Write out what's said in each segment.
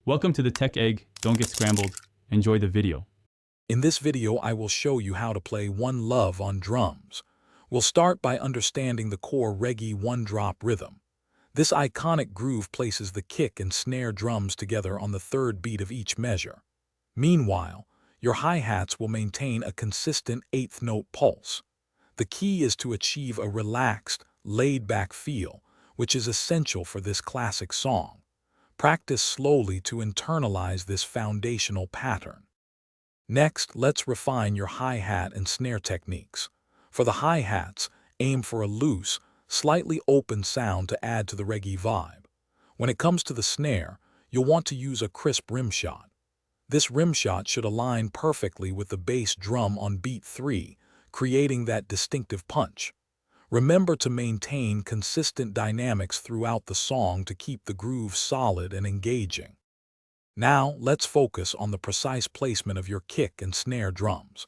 Welcome to the Tech Egg. Don't get scrambled. Enjoy the video. In this video, I will show you how to play One Love on drums. We'll start by understanding the core reggae one-drop rhythm. This iconic groove places the kick and snare drums together on the third beat of each measure. Meanwhile, your hi-hats will maintain a consistent eighth-note pulse. The key is to achieve a relaxed, laid-back feel, which is essential for this classic song. Practice slowly to internalize this foundational pattern. Next, let's refine your hi-hat and snare techniques. For the hi-hats, aim for a loose, slightly open sound to add to the reggae vibe. When it comes to the snare, you'll want to use a crisp rim shot. This rim shot should align perfectly with the bass drum on beat 3, creating that distinctive punch. Remember to maintain consistent dynamics throughout the song to keep the groove solid and engaging. Now, let's focus on the precise placement of your kick and snare drums.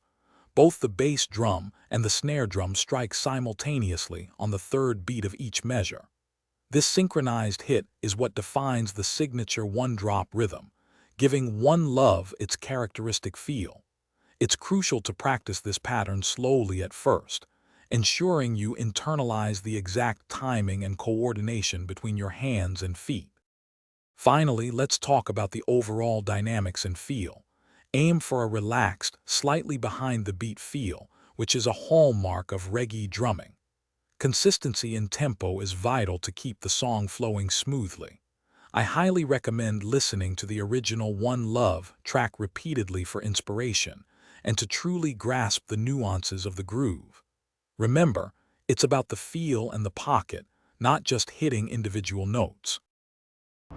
Both the bass drum and the snare drum strike simultaneously on the third beat of each measure. This synchronized hit is what defines the signature one-drop rhythm, giving One Love its characteristic feel. It's crucial to practice this pattern slowly at first, ensuring you internalize the exact timing and coordination between your hands and feet. Finally, let's talk about the overall dynamics and feel. Aim for a relaxed, slightly behind the beat feel, which is a hallmark of reggae drumming. Consistency in tempo is vital to keep the song flowing smoothly. I highly recommend listening to the original One Love track repeatedly for inspiration and to truly grasp the nuances of the groove. Remember, it's about the feel and the pocket, not just hitting individual notes.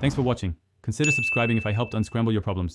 Thanks for watching. Consider subscribing if I helped unscramble your problems.